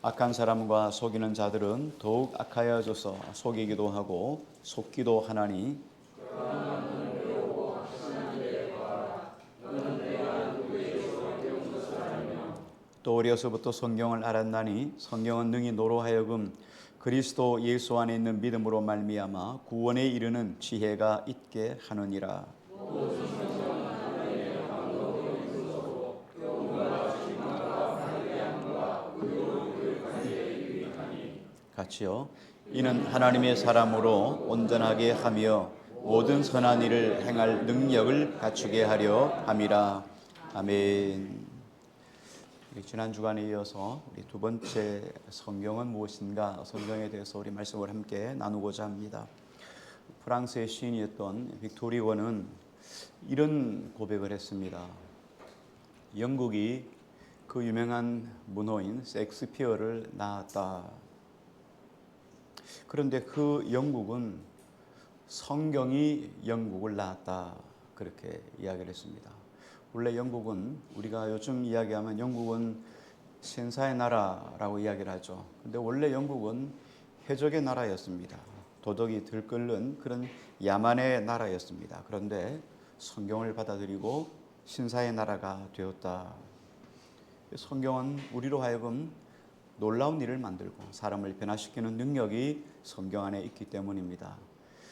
악한 사람과 속이는 자들은 더욱 악하여져서 속이기도 하고 속기도 하나니 또 어려서부터 성경을 알았나니 성경은 능히 너로 하여금 그리스도 예수 안에 있는 믿음으로 말미암아 구원에 이르는 지혜가 있게 하느니라. 같이요. 이는 하나님의 사람으로 온전하게 하며 모든 선한 일을 행할 능력을 갖추게 하려 함이라. 아멘. 지난 주간에 이어서 우리 두 번째 성경은 무엇인가 성경에 대해서 우리 말씀을 함께 나누고자 합니다. 프랑스의 시인이었던 빅토리 원은 이런 고백을 했습니다. 영국이 그 유명한 문호인 셰익스피어를 낳았다. 그런데 그 영국은 성경이 영국을 낳았다. 그렇게 이야기를 했습니다. 원래 영국은 우리가 요즘 이야기하면 영국은 신사의 나라라고 이야기를 하죠. 근데 원래 영국은 해적의 나라였습니다. 도덕이 들끓는 그런 야만의 나라였습니다. 그런데 성경을 받아들이고 신사의 나라가 되었다. 성경은 우리로 하여금 놀라운 일을 만들고 사람을 변화시키는 능력이 성경 안에 있기 때문입니다.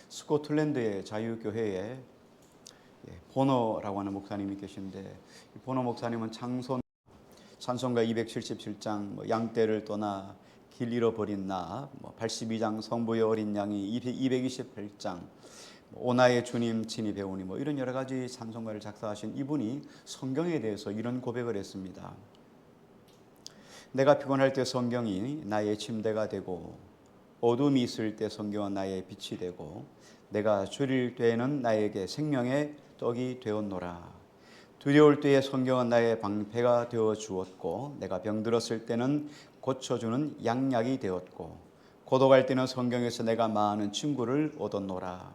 스코틀랜드의 자유교회에 보너라고 하는 목사님이 계신데 보너 목사님은 찬송가 277장 양떼를 떠나 길 잃어버린 나 82장 성부의 어린 양이 228장 오나의 주님 친히 배우니 이런 여러 가지 찬송가를 작사하신 이분이 성경에 대해서 이런 고백을 했습니다. 내가 피곤할 때 성경이 나의 침대가 되고 어둠이 있을 때 성경은 나의 빛이 되고 내가 졸릴 때에는 나에게 생명의 떡이 되었노라. 두려울 때에 성경은 나의 방패가 되어 주었고 내가 병들었을 때는 고쳐주는 양약이 되었고 고독할 때는 성경에서 내가 많은 친구를 얻었노라.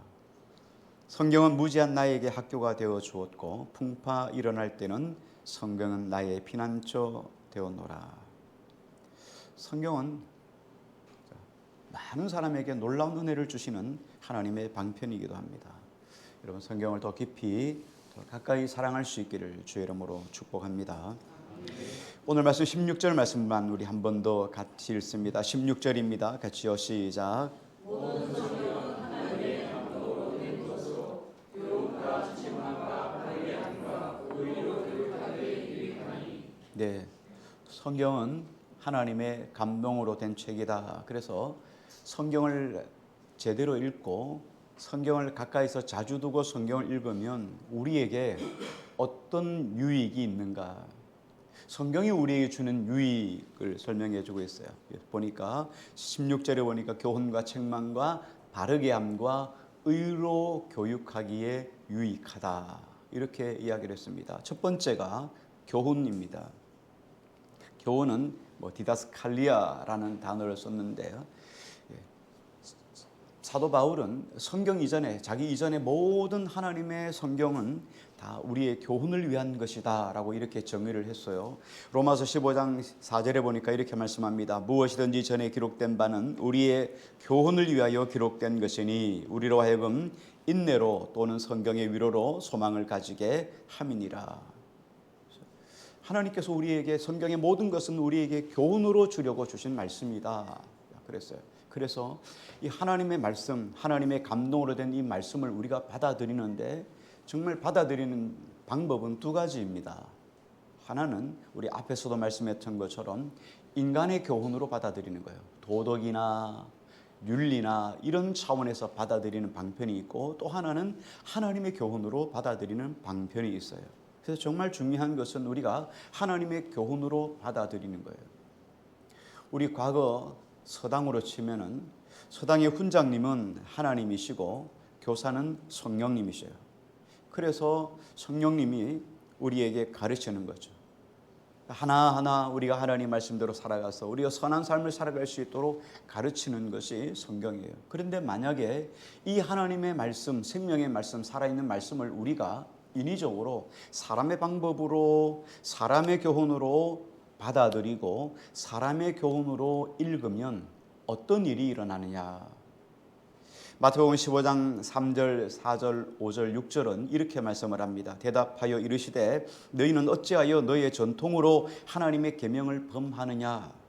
성경은 무지한 나에게 학교가 되어 주었고 풍파 일어날 때는 성경은 나의 피난처 되었노라. 성경은 많은 사람에게 놀라운 은혜를 주시는 하나님의 방편이기도 합니다. 여러분 성경을 더 깊이 더 가까이 사랑할 수 있기를 주의 이름으로 축복합니다. 오늘 말씀 16절 말씀만 우리 한 번 더 같이 읽습니다. 16절입니다. 같이요. 시작. 모든 성경은 하나님의 감동으로 된 것으로 교훈과 책망과 관리함과 의로 교육하되 유익하니. 네, 성경은 하나님의 감동으로 된 책이다. 그래서 성경을 제대로 읽고 성경을 가까이서 자주 두고 성경을 읽으면 우리에게 어떤 유익이 있는가? 성경이 우리에게 주는 유익을 설명해 주고 있어요. 보니까 16절에 보니까 교훈과 책망과 바르게 함과 의로 교육하기에 유익하다. 이렇게 이야기를 했습니다. 첫 번째가 교훈입니다. 교훈은 디다스칼리아라는 단어를 썼는데요. 사도 바울은 성경 이전에 자기 이전의 모든 하나님의 성경은 다 우리의 교훈을 위한 것이다 라고 이렇게 정의를 했어요. 로마서 15장 4절에 보니까 이렇게 말씀합니다. 무엇이든지 전에 기록된 바는 우리의 교훈을 위하여 기록된 것이니 우리로 하여금 인내로 또는 성경의 위로로 소망을 가지게 함이니라. 하나님께서 우리에게 성경의 모든 것은 우리에게 교훈으로 주려고 주신 말씀이다 그랬어요. 그래서 이 하나님의 말씀, 하나님의 감동으로 된 이 말씀을 우리가 받아들이는데 정말 받아들이는 방법은 두 가지입니다. 하나는 우리 앞에서도 말씀했던 것처럼 인간의 교훈으로 받아들이는 거예요. 도덕이나 윤리나 이런 차원에서 받아들이는 방편이 있고 또 하나는 하나님의 교훈으로 받아들이는 방편이 있어요. 그래서 정말 중요한 것은 우리가 하나님의 교훈으로 받아들이는 거예요. 우리 과거 서당으로 치면은 서당의 훈장님은 하나님이시고 교사는 성령님이셔요. 그래서 성령님이 우리에게 가르치는 거죠. 하나하나 우리가 하나님 말씀대로 살아가서 우리가 선한 삶을 살아갈 수 있도록 가르치는 것이 성경이에요. 그런데 만약에 이 하나님의 말씀, 생명의 말씀, 살아있는 말씀을 우리가 인위적으로 사람의 방법으로 사람의 교훈으로 받아들이고 사람의 교훈으로 읽으면 어떤 일이 일어나느냐. 마태복음 15장 3절, 4절, 5절, 6절은 이렇게 말씀을 합니다. 대답하여 이르시되 너희는 어찌하여 너희의 전통으로 하나님의 계명을 범하느냐.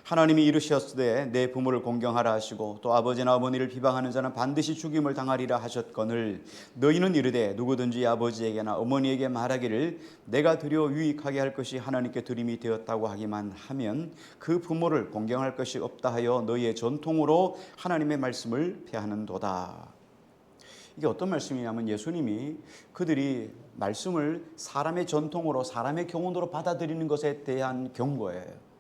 하나님이 이르셨으되 내 부모를 공경하라 하시고 또 아버지나 어머니를 비방하는 자는 반드시 죽임을 당하리라 하셨거늘 너희는 이르되 누구든지 아버지에게나 어머니에게 말하기를 내가 드려 유익하게 할 것이 하나님께 드림이 되었다고 하기만 하면 그 부모를 공경할 것이 없다 하여 너희의 전통으로 하나님의 말씀을 폐하는도다. 이게 어떤 말씀이냐면 예수님이 그들이 말씀을 사람의 전통으로 사람의 교훈으로 받아들이는 것에 대한 경고예요.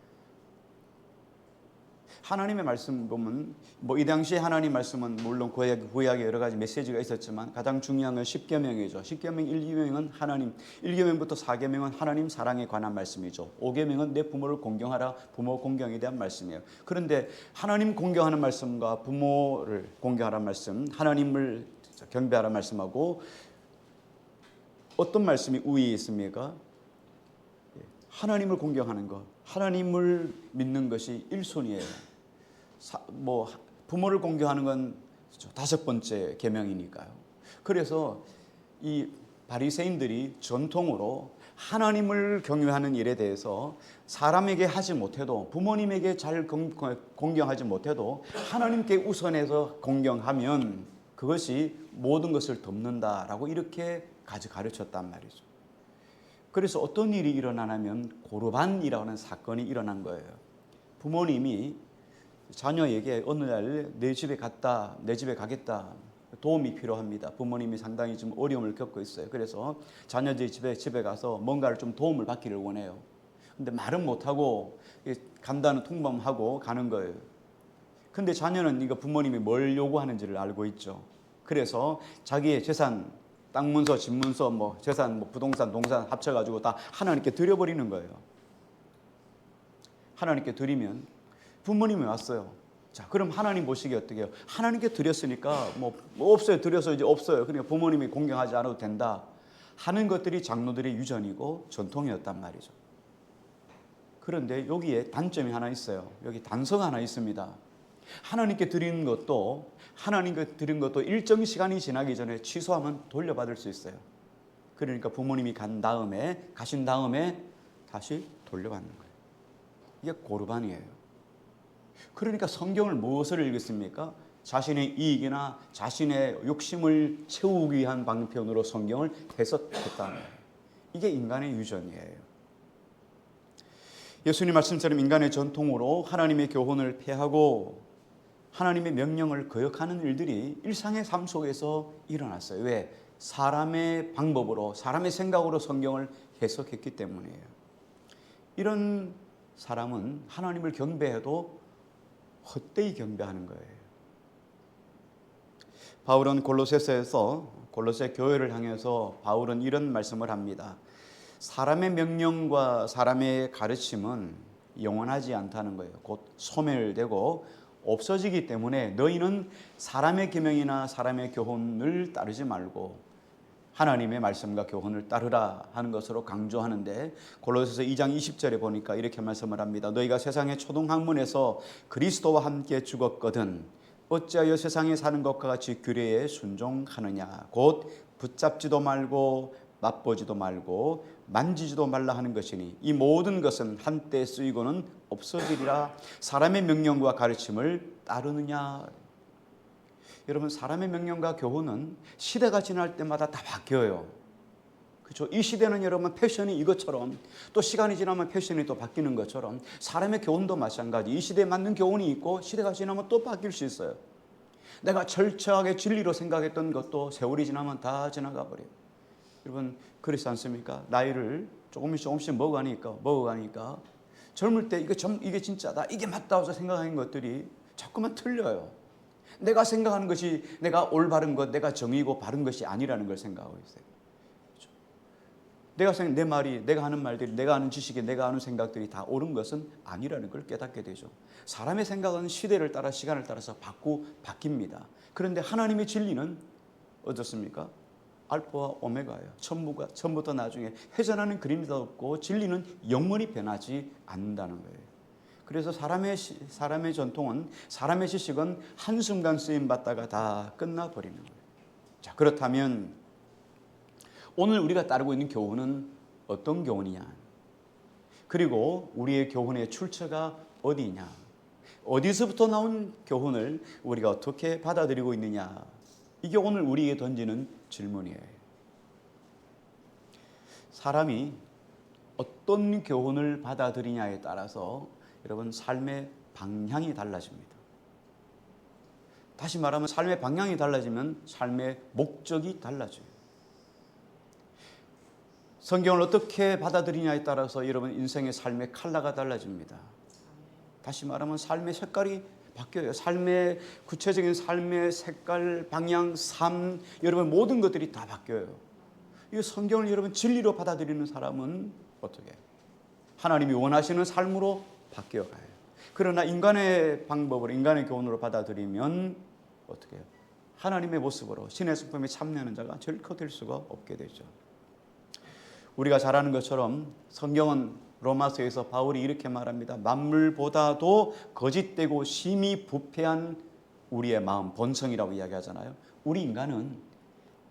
하나님의 말씀 보면 이 당시에 하나님 말씀은 물론 구약에 여러 가지 메시지가 있었지만 가장 중요한 건 10계명이죠. 10계명 1계명은 하나님, 1계명부터 4계명은 하나님 사랑에 관한 말씀이죠. 5계명은 내 부모를 공경하라, 부모 공경에 대한 말씀이에요. 그런데 하나님 공경하는 말씀과 부모를 공경하라는 말씀, 하나님을 경배하라는 말씀하고 어떤 말씀이 우위에 있습니까? 하나님을 공경하는 것, 하나님을 믿는 것이 1순위예요. 부모를 공경하는 건 5번째 계명이니까요. 그래서 이 바리새인들이 전통으로 하나님을 경외하는 일에 대해서 사람에게 하지 못해도 부모님에게 잘 공경하지 못해도 하나님께 우선해서 공경하면 그것이 모든 것을 덮는다라고 이렇게 가르쳤단 말이죠. 그래서 어떤 일이 일어나냐면 고르반이라고 하는 사건이 일어난 거예요. 부모님이 자녀에게 어느 날 내 집에 가겠다. 도움이 필요합니다. 부모님이 상당히 좀 어려움을 겪고 있어요. 그래서 자녀들이 집에 가서 뭔가를 좀 도움을 받기를 원해요. 근데 말은 못하고 간다는 통보하고 가는 거예요. 근데 자녀는 이거 부모님이 뭘 요구하는지를 알고 있죠. 그래서 자기의 재산, 땅 문서, 집 문서, 재산, 부동산, 동산 합쳐가지고 다 하나님께 드려버리는 거예요. 하나님께 드리면 부모님이 왔어요. 자, 그럼 하나님 보시기에 어떻게 해요? 하나님께 드렸으니까 없어요. 드려서 이제 없어요. 그러니까 부모님이 공경하지 않아도 된다 하는 것들이 장로들의 유전이고 전통이었단 말이죠. 그런데 여기에 단점이 하나 있어요. 여기 단서가 하나 있습니다. 하나님께 드리는 것도 일정 시간이 지나기 전에 취소하면 돌려받을 수 있어요. 그러니까 부모님이 가신 다음에 다시 돌려받는 거예요. 이게 고르반이에요. 그러니까 성경을 무엇을 읽었습니까? 자신의 이익이나 자신의 욕심을 채우기 위한 방편으로 성경을 해석했다는 거예요. 이게 인간의 유전이에요. 예수님 말씀처럼 인간의 전통으로 하나님의 교훈을 폐하고 하나님의 명령을 거역하는 일들이 일상의 삶 속에서 일어났어요. 왜? 사람의 방법으로, 사람의 생각으로 성경을 해석했기 때문이에요. 이런 사람은 하나님을 경배해도 헛되이 경배하는 거예요. 바울은 골로새 교회를 향해서 바울은 이런 말씀을 합니다. 사람의 명령과 사람의 가르침은 영원하지 않다는 거예요. 곧 소멸되고 없어지기 때문에 너희는 사람의 계명이나 사람의 교훈을 따르지 말고 하나님의 말씀과 교훈을 따르라 하는 것으로 강조하는데 골로새서 2장 20절에 보니까 이렇게 말씀을 합니다. 너희가 세상의 초등학문에서 그리스도와 함께 죽었거든 어찌하여 세상에 사는 것과 같이 규례에 순종하느냐. 곧 붙잡지도 말고 맛보지도 말고 만지지도 말라 하는 것이니 이 모든 것은 한때 쓰이고는 없어지리라. 사람의 명령과 가르침을 따르느냐. 여러분, 사람의 명령과 교훈은 시대가 지날 때마다 다 바뀌어요. 그렇죠? 이 시대는 여러분 패션이 이것처럼 또 시간이 지나면 패션이 또 바뀌는 것처럼 사람의 교훈도 마찬가지. 이 시대에 맞는 교훈이 있고 시대가 지나면 또 바뀔 수 있어요. 내가 철저하게 진리로 생각했던 것도 세월이 지나면 다 지나가 버려요. 여러분, 그렇지 않습니까? 나이를 조금씩 먹어가니까 젊을 때 이게 진짜다, 이게 맞다 해서 생각하는 것들이 자꾸만 틀려요. 내가 생각하는 것이 내가 올바른 것, 내가 정의고 바른 것이 아니라는 걸 생각하고 있어요. 그렇죠? 내 말이, 내가 하는 말들이, 내가 하는 지식이, 내가 하는 생각들이 다 옳은 것은 아니라는 걸 깨닫게 되죠. 사람의 생각은 시대를 따라 시간을 따라서 바뀝니다. 그런데 하나님의 진리는 어떻습니까? 알파와 오메가예요. 처음부터 나중에 회전하는 그림도 없고 진리는 영원히 변하지 않는다는 거예요. 그래서 사람의 전통은, 사람의 지식은 한순간 쓰임 받다가 다 끝나버리는 거예요. 자, 그렇다면 오늘 우리가 따르고 있는 교훈은 어떤 교훈이냐? 그리고 우리의 교훈의 출처가 어디냐? 어디서부터 나온 교훈을 우리가 어떻게 받아들이고 있느냐? 이게 오늘 우리에게 던지는 질문이에요. 사람이 어떤 교훈을 받아들이냐에 따라서 여러분 삶의 방향이 달라집니다. 다시 말하면 삶의 방향이 달라지면 삶의 목적이 달라져요. 성경을 어떻게 받아들이냐에 따라서 여러분 인생의 삶의 컬러가 달라집니다. 다시 말하면 삶의 색깔이 바뀌어요. 삶의 구체적인 삶의 색깔, 방향, 삶, 여러분 모든 것들이 다 바뀌어요. 이 성경을 여러분 진리로 받아들이는 사람은 어떻게? 하나님이 원하시는 삶으로 바뀌어가요. 그러나 인간의 방법으로, 인간의 교훈으로 받아들이면 어떻게 해요? 하나님의 모습으로 신의 성품에 참여하는 자가 결코 될 수가 없게 되죠. 우리가 잘 아는 것처럼 성경은 로마서에서 바울이 이렇게 말합니다. 만물보다도 거짓되고 심히 부패한 우리의 마음, 본성이라고 이야기하잖아요. 우리 인간은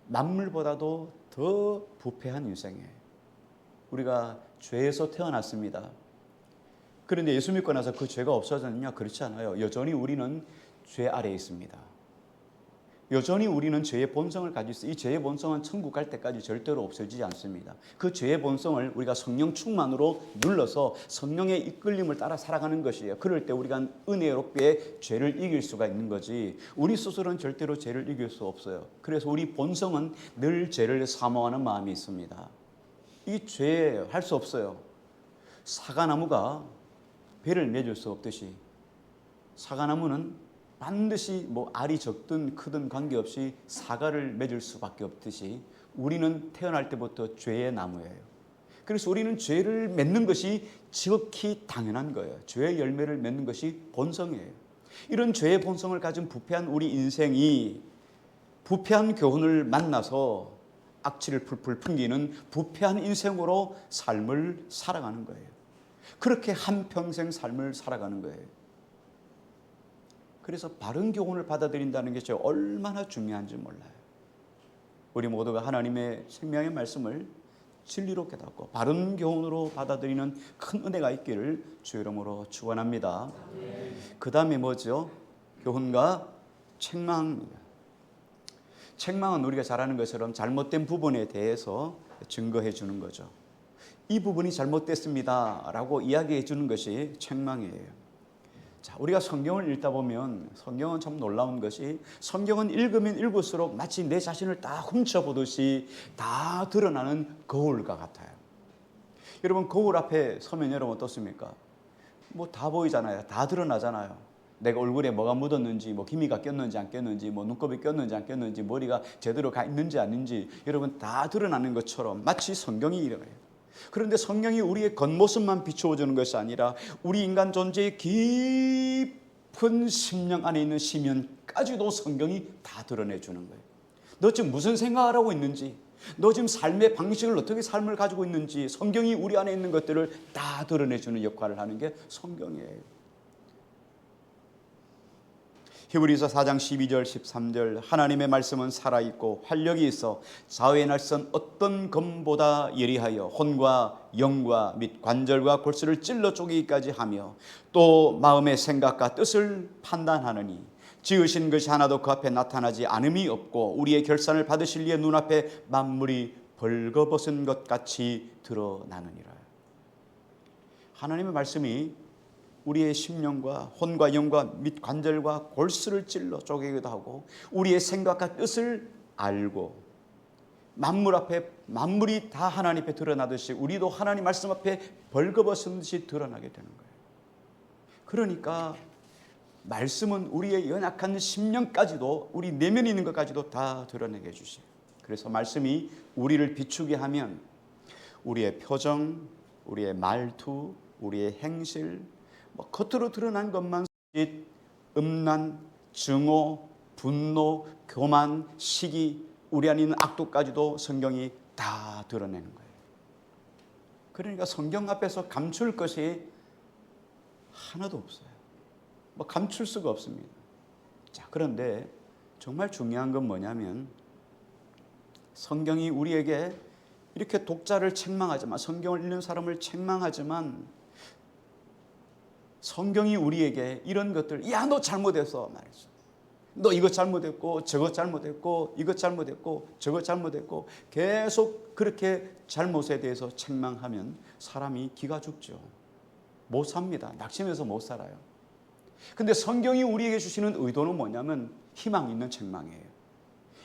만물보다도 더 부패한 인생이에요. 우리가 죄에서 태어났습니다. 그런데 예수 믿고 나서 그 죄가 없어졌느냐? 그렇지 않아요. 여전히 우리는 죄 아래에 있습니다. 여전히 우리는 죄의 본성을 가지고 있어요. 이 죄의 본성은 천국 갈 때까지 절대로 없어지지 않습니다. 그 죄의 본성을 우리가 성령 충만으로 눌러서 성령의 이끌림을 따라 살아가는 것이에요. 그럴 때 우리가 은혜롭게 죄를 이길 수가 있는 거지, 우리 스스로는 절대로 죄를 이길 수 없어요. 그래서 우리 본성은 늘 죄를 사모하는 마음이 있습니다. 이 죄 할 수 없어요. 사과나무가 배를 맺을 수 없듯이 사과나무는 반드시 알이 적든 크든 관계없이 사과를 맺을 수밖에 없듯이 우리는 태어날 때부터 죄의 나무예요. 그래서 우리는 죄를 맺는 것이 지극히 당연한 거예요. 죄의 열매를 맺는 것이 본성이에요. 이런 죄의 본성을 가진 부패한 우리 인생이 부패한 교훈을 만나서 악취를 풀풀 풍기는 부패한 인생으로 삶을 살아가는 거예요. 그렇게 한평생 삶을 살아가는 거예요. 그래서 바른 교훈을 받아들인다는 게 얼마나 중요한지 몰라요. 우리 모두가 하나님의 생명의 말씀을 진리로 깨닫고 바른 교훈으로 받아들이는 큰 은혜가 있기를 주의 이름으로 축원합니다. 그 다음에 뭐죠? 교훈과 책망입니다. 책망은 우리가 잘 아는 것처럼 잘못된 부분에 대해서 증거해 주는 거죠. 이 부분이 잘못됐습니다 라고 이야기해 주는 것이 책망이에요. 자, 우리가 성경을 읽다 보면 성경은 참 놀라운 것이, 성경은 읽으면 읽을수록 마치 내 자신을 다 훔쳐보듯이 다 드러나는 거울과 같아요. 여러분, 거울 앞에 서면 여러분 어떻습니까? 다 보이잖아요. 다 드러나잖아요. 내가 얼굴에 뭐가 묻었는지, 기미가 꼈는지 안 꼈는지, 눈곱이 꼈는지 안 꼈는지, 머리가 제대로 가 있는지 아닌지, 여러분 다 드러나는 것처럼 마치 성경이 이래요. 그런데 성경이 우리의 겉모습만 비추어주는 것이 아니라 우리 인간 존재의 깊은 심령 안에 있는 심연까지도 성경이 다 드러내주는 거예요. 너 지금 무슨 생각을 하고 있는지, 너 지금 삶의 방식을 어떻게 삶을 가지고 있는지 성경이 우리 안에 있는 것들을 다 드러내주는 역할을 하는 게 성경이에요. 히브리서 4장 12절 13절 하나님의 말씀은 살아있고 활력이 있어 좌우의 날선 어떤 검보다 예리하여 혼과 영과 및 관절과 골수를 찔러 쪼개기까지 하며 또 마음의 생각과 뜻을 판단하느니 지으신 것이 하나도 그 앞에 나타나지 않음이 없고 우리의 결산을 받으실 이의 눈앞에 만물이 벌거벗은 것 같이 드러나느니라. 하나님의 말씀이 우리의 심령과 혼과 영과 및 관절과 골수를 찔러 쪼개기도 하고 우리의 생각과 뜻을 알고 만물 앞에 만물이 다 하나님 앞에 드러나듯이 우리도 하나님 말씀 앞에 벌거벗은 듯이 드러나게 되는 거예요. 그러니까 말씀은 우리의 연약한 심령까지도 우리 내면에 있는 것까지도 다 드러내게 해주세요. 그래서 말씀이 우리를 비추게 하면 우리의 표정, 우리의 말투, 우리의 행실, 겉으로 드러난 것만 음란, 증오, 분노, 교만, 시기 우리 안에 있는 악독까지도 성경이 다 드러내는 거예요. 그러니까 성경 앞에서 감출 것이 하나도 없어요. 뭐 감출 수가 없습니다. 자, 그런데 정말 중요한 건 뭐냐면 성경이 우리에게 이렇게 독자를 책망하지만, 성경을 읽는 사람을 책망하지만, 성경이 우리에게 이런 것들, 야, 너 잘못했어 말이죠. 너 이것 잘못했고 저것 잘못했고 이것 잘못했고 저것 잘못했고 계속 그렇게 잘못에 대해서 책망하면 사람이 기가 죽죠. 못 삽니다. 낙심해서 못 살아요. 근데 성경이 우리에게 주시는 의도는 뭐냐면 희망 있는 책망이에요.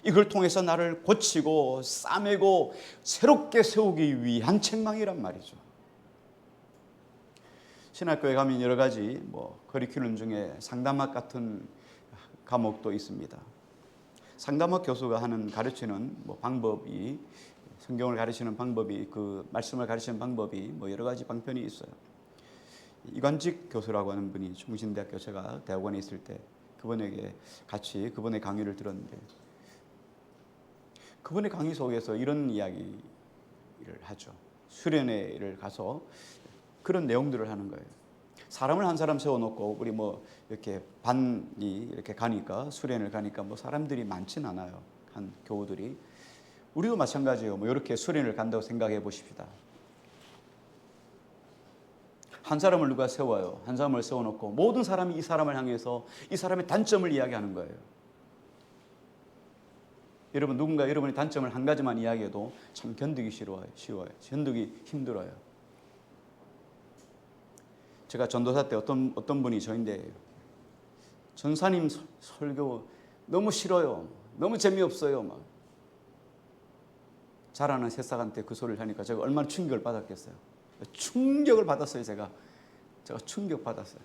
이걸 통해서 나를 고치고 싸매고 새롭게 세우기 위한 책망이란 말이죠. 신학교에 가면 여러 가지 커리큘럼 중에 상담학 같은 과목도 있습니다. 상담학 교수가 하는 가르치는 방법이, 성경을 가르치는 방법이, 그 말씀을 가르치는 방법이 여러 가지 방편이 있어요. 이관직 교수라고 하는 분이 중신대학교, 제가 대학원에 있을 때 그분에게 같이 그분의 강의를 들었는데, 그분의 강의 속에서 이런 이야기를 하죠. 수련회를 가서 그런 내용들을 하는 거예요. 사람을 한 사람 세워놓고 우리 이렇게 반이 이렇게 가니까, 수련을 가니까 사람들이 많진 않아요. 한 교우들이. 우리도 마찬가지예요. 이렇게 수련을 간다고 생각해 보십시다. 한 사람을 누가 세워요. 한 사람을 세워놓고 모든 사람이 이 사람을 향해서 이 사람의 단점을 이야기하는 거예요. 여러분, 누군가 여러분의 단점을 한 가지만 이야기해도 참 견디기 쉬워요. 견디기 힘들어요. 제가 전도사 때 어떤 분이 저인데, 전사님 설교 너무 싫어요. 너무 재미없어요. 막 잘하는 새싹한테 그 소리를 하니까 제가 얼마나 충격을 받았겠어요. 충격을 받았어요. 제가 충격 받았어요.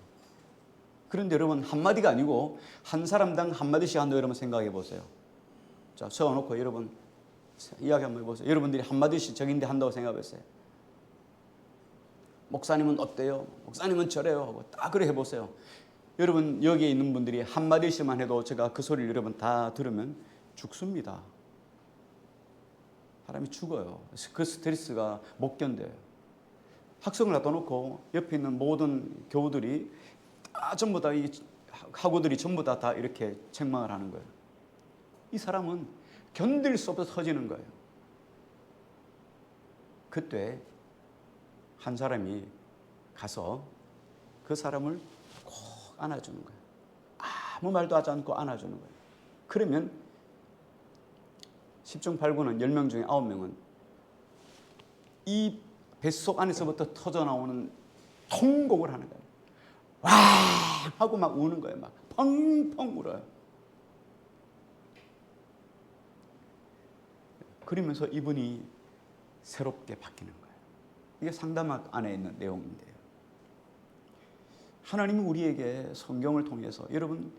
그런데 여러분, 한마디가 아니고 한 사람당 한마디씩 한다고 여러분 생각해 보세요. 자, 세워놓고 여러분 이야기 한번 해보세요. 여러분들이 한마디씩 적인데 한다고 생각해보세요. 목사님은 어때요? 목사님은 저래요 하고 딱 그래 해보세요. 여러분, 여기에 있는 분들이 한마디씩만 해도 제가 그 소리를 여러분 다 들으면 죽습니다. 사람이 죽어요. 그 스트레스가 못 견뎌요. 학생을 놔둬놓고 옆에 있는 모든 교우들이 다 전부 다, 이 학우들이 전부 다 이렇게 책망을 하는 거예요. 이 사람은 견딜 수 없어서 터지는 거예요. 그때 한 사람이 가서 그 사람을 꼭 안아주는 거예요. 아무 말도 하지 않고 안아주는 거예요. 그러면 10중 8구는 10명 중에 9명은 이 뱃속 안에서부터 터져나오는 통곡을 하는 거예요. 와! 하고 막 우는 거예요. 막 펑펑 울어요. 그러면서 이분이 새롭게 바뀌는 거예요. 이게 상담학 안에 있는 내용인데요. 하나님은 우리에게 성경을 통해서, 여러분,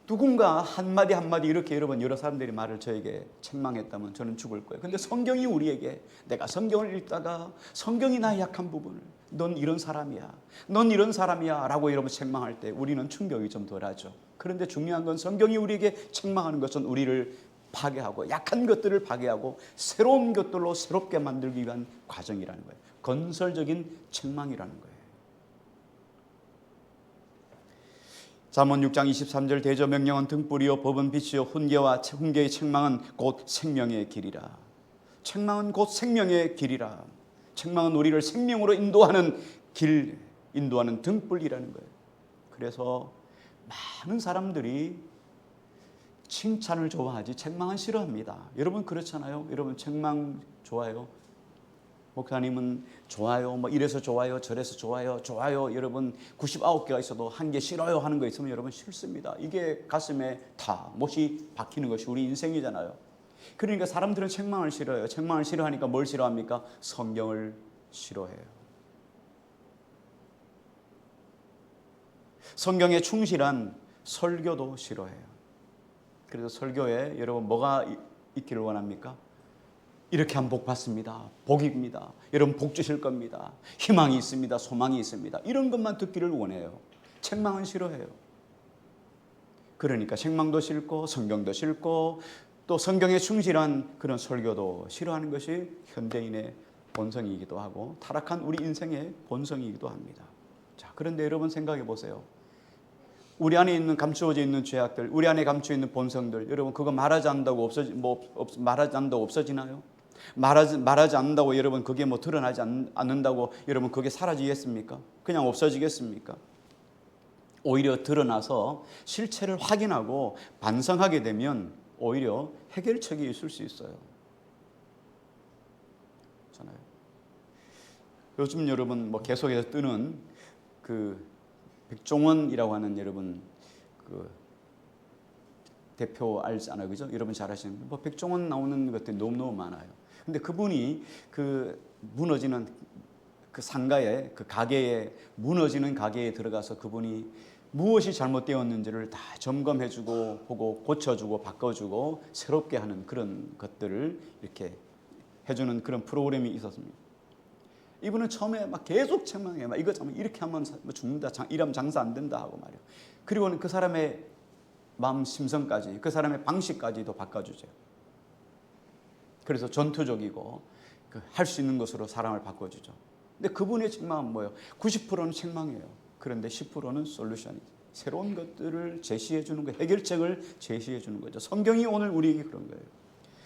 누군가 한마디 한마디 이렇게 여러분 여러 사람들이 말을 저에게 책망했다면 저는 죽을 거예요. 근데 성경이 우리에게, 내가 성경을 읽다가 성경이 나의 약한 부분을, 넌 이런 사람이야, 넌 이런 사람이야 라고 여러분 책망할 때 우리는 충격이 좀 덜하죠. 그런데 중요한 건 성경이 우리에게 책망하는 것은 우리를 파괴하고 약한 것들을 파괴하고 새로운 것들로 새롭게 만들기 위한 과정이라는 거예요. 건설적인 책망이라는 거예요. 잠언 6장 23절 대저 명령은 등불이요 법은 빛이요 훈계의 책망은 곧 생명의 길이라. 책망은 곧 생명의 길이라. 책망은 우리를 생명으로 인도하는 길, 인도하는 등불이라는 거예요. 그래서 많은 사람들이 칭찬을 좋아하지 책망은 싫어합니다. 여러분 그렇잖아요. 여러분 책망 좋아요? 목사님은 좋아요, 이래서 좋아요, 저래서 좋아요, 여러분 99개가 있어도 한 개 싫어요 하는 거 있으면 여러분 싫습니다. 이게 가슴에 다 못이 박히는 것이 우리 인생이잖아요. 그러니까 사람들은 책망을 싫어해요. 책망을 싫어하니까 뭘 싫어합니까? 성경을 싫어해요. 성경에 충실한 설교도 싫어해요. 그래서 설교에 여러분 뭐가 있기를 원합니까? 이렇게 하면 복 받습니다. 복입니다. 여러분 복 주실 겁니다. 희망이 있습니다. 소망이 있습니다. 이런 것만 듣기를 원해요. 책망은 싫어해요. 그러니까 책망도 싫고 성경도 싫고 또 성경에 충실한 그런 설교도 싫어하는 것이 현대인의 본성이기도 하고 타락한 우리 인생의 본성이기도 합니다. 자, 그런데 여러분 생각해 보세요. 우리 안에 있는 감추어져 있는 죄악들, 우리 안에 감추어 있는 본성들, 여러분 그거 말하지 않는다고 말하지 않는다고 없어지나요? 말하지 않는다고 여러분 그게 드러나지 않는다고 여러분 그게 사라지겠습니까? 그냥 없어지겠습니까? 오히려 드러나서 실체를 확인하고 반성하게 되면 오히려 해결책이 있을 수 있어요. 그렇잖아요. 요즘 여러분 계속해서 뜨는 그 백종원이라고 하는 여러분 그 대표 알잖아요, 그죠? 여러분 잘 아시는 백종원 나오는 것들이 너무 많아요. 근데 그분이 그 무너지는 그 상가에 그 가게에 무너지는 가게에 들어가서 그분이 무엇이 잘못되었는지를 다 점검해주고 보고 고쳐주고 바꿔주고 새롭게 하는 그런 것들을 이렇게 해주는 그런 프로그램이 있었습니다. 이분은 처음에 계속 책망해. 이거 이렇게 하면 죽는다. 이러면 장사 안 된다 하고 말이에요. 그리고는 그 사람의 마음 심성까지 그 사람의 방식까지도 바꿔주죠. 그래서 전투적이고 할 수 있는 것으로 사람을 바꿔주죠. 근데 그분의 책망은 뭐예요? 90%는 책망이에요. 그런데 10%는 솔루션이죠. 새로운 것들을 제시해 주는 거, 해결책을 제시해 주는 거죠. 성경이 오늘 우리에게 그런 거예요.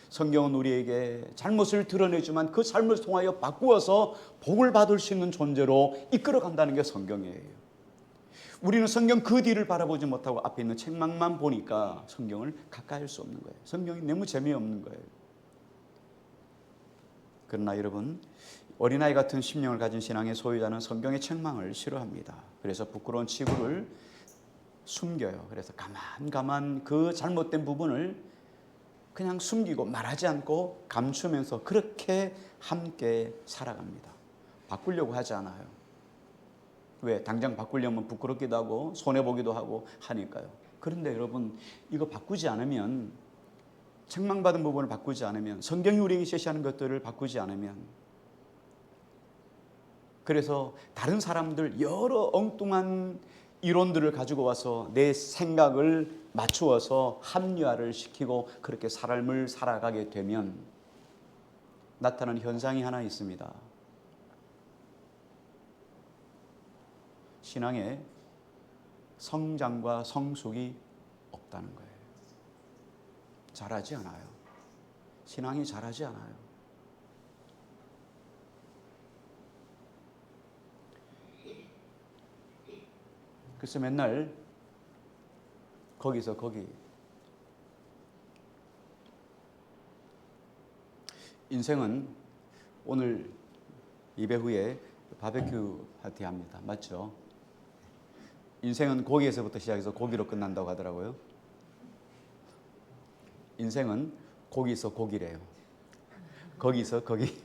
성경은 우리에게 잘못을 드러내지만 그 잘못을 통하여 바꾸어서 복을 받을 수 있는 존재로 이끌어 간다는 게 성경이에요. 우리는 성경 그 뒤를 바라보지 못하고 앞에 있는 책망만 보니까 성경을 가까이 할 수 없는 거예요. 성경이 너무 재미없는 거예요. 그러나 여러분, 어린아이 같은 심령을 가진 신앙의 소유자는 성경의 책망을 싫어합니다. 그래서 부끄러운 치부를 숨겨요. 그래서 가만 그 잘못된 부분을 그냥 숨기고 말하지 않고 감추면서 그렇게 함께 살아갑니다. 바꾸려고 하지 않아요. 왜? 당장 바꾸려면 부끄럽기도 하고 손해보기도 하고 하니까요. 그런데 여러분, 이거 바꾸지 않으면, 책망받은 부분을 바꾸지 않으면, 성경이 우리에게 제시하는 것들을 바꾸지 않으면, 그래서 다른 사람들 여러 엉뚱한 이론들을 가지고 와서 내 생각을 맞추어서 합리화를 시키고 그렇게 삶을 살아가게 되면 나타나는 현상이 하나 있습니다. 신앙에 성장과 성숙이 없다는 거예요. 자라지 않아요. 신앙이 자라지 않아요. 그래서 맨날 거기서 거기. 인생은 오늘 예배 후에 바베큐 파티 합니다. 맞죠? 인생은 고기에서부터 시작해서 고기로 끝난다고 하더라고요. 인생은 고기서 고기래요. 거기서 거기.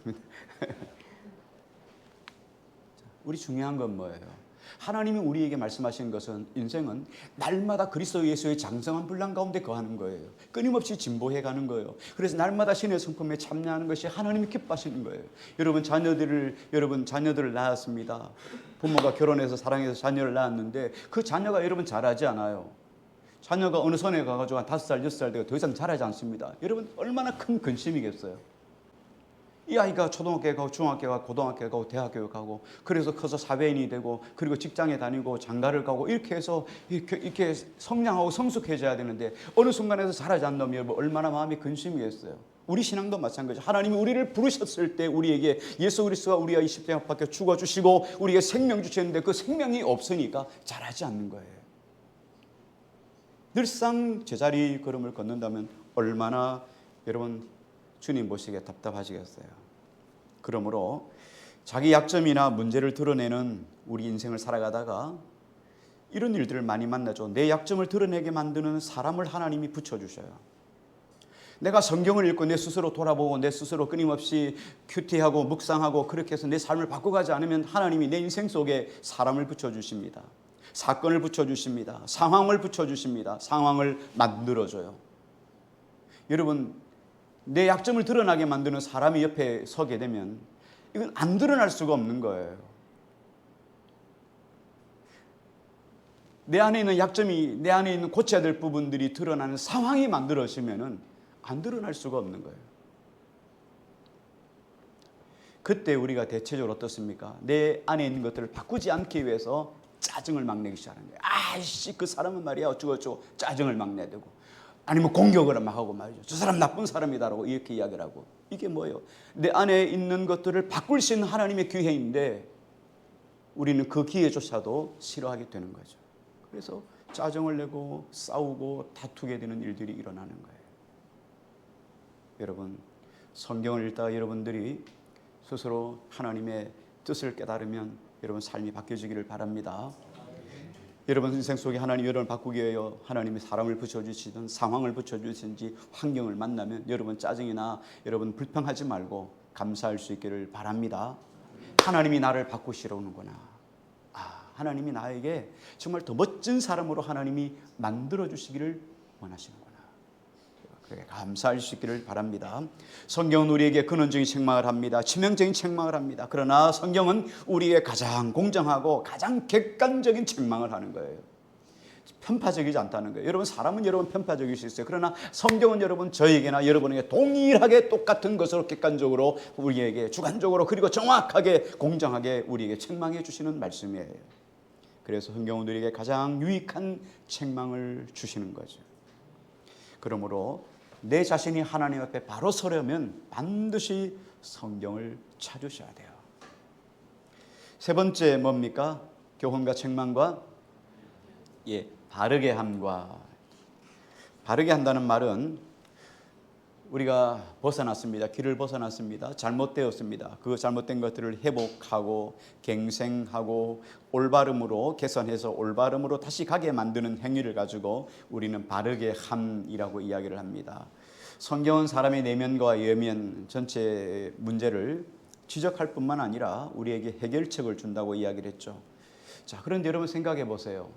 우리 중요한 건 뭐예요? 하나님이 우리에게 말씀하신 것은 인생은 날마다 그리스도 예수의 장성한 분량 가운데 거하는 거예요. 끊임없이 진보해가는 거예요. 그래서 날마다 신의 성품에 참여하는 것이 하나님이 기뻐하시는 거예요. 여러분 자녀들을 낳았습니다. 부모가 결혼해서 사랑해서 자녀를 낳았는데 그 자녀가 여러분 잘하지 않아요. 자녀가 어느 선에 가가지고 한 5살, 6살 되고 더 이상 잘하지 않습니다. 여러분 얼마나 큰 근심이겠어요. 이 아이가 초등학교에 가고 중학교에 가고 고등학교에 가고 대학교에 가고 그래서 커서 사회인이 되고 그리고 직장에 다니고 장가를 가고 이렇게 해서 이렇게 성장하고 성숙해져야 되는데 어느 순간에서 잘하지 않는다면 얼마나 마음이 근심이겠어요. 우리 신앙도 마찬가지죠. 하나님이 우리를 부르셨을 때 우리에게 예수 그리스도가 우리가 20대 밖에 죽어주시고 우리에게 생명 주셨는데 그 생명이 없으니까 잘하지 않는 거예요. 늘상 제자리 걸음을 걷는다면 얼마나 여러분 주님 보시기에 답답하시겠어요. 그러므로 자기 약점이나 문제를 드러내는 우리 인생을 살아가다가 이런 일들을 많이 만나죠. 내 약점을 드러내게 만드는 사람을 하나님이 붙여주셔요. 내가 성경을 읽고 내 스스로 돌아보고 내 스스로 끊임없이 큐티하고 묵상하고 그렇게 해서 내 삶을 바꿔가지 않으면 하나님이 내 인생 속에 사람을 붙여주십니다. 사건을 붙여주십니다. 상황을 붙여주십니다. 상황을 만들어줘요. 여러분 내 약점을 드러나게 만드는 사람이 옆에 서게 되면 이건 안 드러날 수가 없는 거예요. 내 안에 있는 약점이 내 안에 있는 고쳐야 될 부분들이 드러나는 상황이 만들어지면은 안 드러날 수가 없는 거예요. 그때 우리가 대체적으로 어떻습니까? 내 안에 있는 것들을 바꾸지 않기 위해서 짜증을 막 내기 시작하는 거예요. 아이씨, 그 사람은 말이야 어쩌고저쩌고 짜증을 막 내대고, 아니면 공격을 막 하고 말이죠. 저 사람 나쁜 사람이다라고 이렇게 이야기를 하고. 이게 뭐예요? 내 안에 있는 것들을 바꿀 수 있는 하나님의 기회인데 우리는 그 기회조차도 싫어하게 되는 거죠. 그래서 짜증을 내고 싸우고 다투게 되는 일들이 일어나는 거예요. 여러분, 성경을 읽다가 여러분들이 스스로 하나님의 뜻을 깨달으면 여러분 삶이 바뀌어지기를 바랍니다. 여러분 인생 속에 하나님 여러분을 바꾸기 위하여 하나님이 사람을 붙여주시든 상황을 붙여주시든지 환경을 만나면 여러분 짜증이나 여러분 불평하지 말고 감사할 수 있기를 바랍니다. 하나님이 나를 바꾸시러 오는구나. 하나님이 나에게 정말 더 멋진 사람으로 하나님이 만들어주시기를 원하시는구나. 그렇게 감사할 수 있기를 바랍니다. 성경은 우리에게 근원적인 책망을 합니다. 치명적인 책망을 합니다. 그러나 성경은 우리에게 가장 공정하고 가장 객관적인 책망을 하는 거예요. 편파적이지 않다는 거예요. 여러분, 사람은 여러분 편파적일 수 있어요. 그러나 성경은 여러분 저에게나 여러분에게 동일하게 똑같은 것으로 객관적으로 우리에게 주관적으로 그리고 정확하게 공정하게 우리에게 책망해 주시는 말씀이에요. 그래서 성경은 우리에게 가장 유익한 책망을 주시는 거죠. 그러므로 내 자신이 하나님 앞에 바로 서려면 반드시 성경을 찾으셔야 돼요. 세 번째 뭡니까? 교훈과 책망과 바르게 함과. 바르게 한다는 말은 우리가 벗어났습니다. 길을 벗어났습니다. 잘못되었습니다. 그 잘못된 것들을 회복하고 갱생하고 올바름으로 개선해서 올바름으로 다시 가게 만드는 행위를 가지고 우리는 바르게 함이라고 이야기를 합니다. 성경은 사람의 내면과 외면 전체 문제를 지적할 뿐만 아니라 우리에게 해결책을 준다고 이야기를 했죠. 자, 그런데 여러분 생각해 보세요.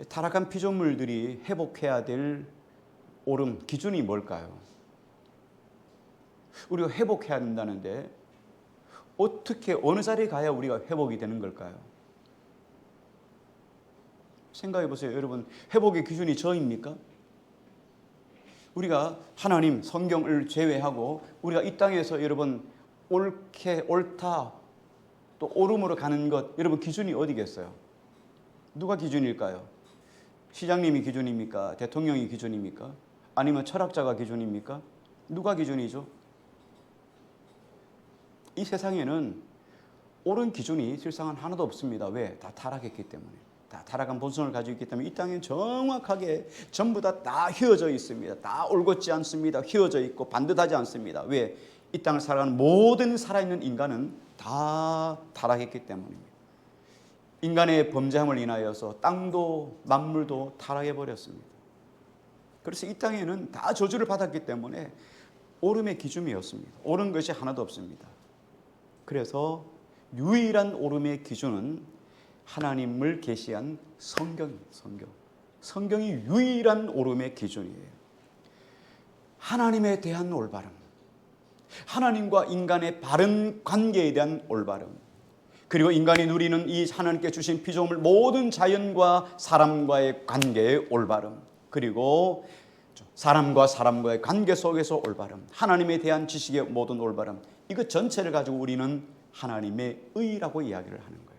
타락한 피조물들이 회복해야 될 옳음 기준이 뭘까요? 우리가 회복해야 된다는데 어떻게 어느 자리에 가야 우리가 회복이 되는 걸까요? 생각해 보세요. 여러분, 회복의 기준이 저입니까? 우리가 하나님 성경을 제외하고 우리가 이 땅에서 여러분 옳게 옳다 또 옳음으로 가는 것, 여러분 기준이 어디겠어요? 누가 기준일까요? 시장님이 기준입니까? 대통령이 기준입니까? 아니면 철학자가 기준입니까? 누가 기준이죠? 이 세상에는 옳은 기준이 실상은 하나도 없습니다. 왜? 다 타락했기 때문에. 다 타락한 본성을 가지고 있기 때문에 이 땅엔 정확하게 전부 다 휘어져 있습니다. 다 올곧지 않습니다. 휘어져 있고 반듯하지 않습니다. 왜? 이 땅을 살아가는 모든 살아있는 인간은 다 타락했기 때문입니다. 인간의 범죄함을 인하여서 땅도 만물도 타락해버렸습니다. 그래서 이 땅에는 다 저주를 받았기 때문에 옳음의 기준이 없습니다. 옳은 것이 하나도 없습니다. 그래서 유일한 옳음의 기준은 하나님을 계시한 성경입니다. 성경이 유일한 옳음의 기준이에요. 하나님에 대한 올바름, 하나님과 인간의 바른 관계에 대한 올바름, 그리고 인간이 누리는 이 하나님께 주신 피조물 모든 자연과 사람과의 관계의 올바름, 그리고 사람과 사람과의 관계 속에서 올바름, 하나님에 대한 지식의 모든 올바름, 이것 전체를 가지고 우리는 하나님의 의라고 이야기를 하는 거예요.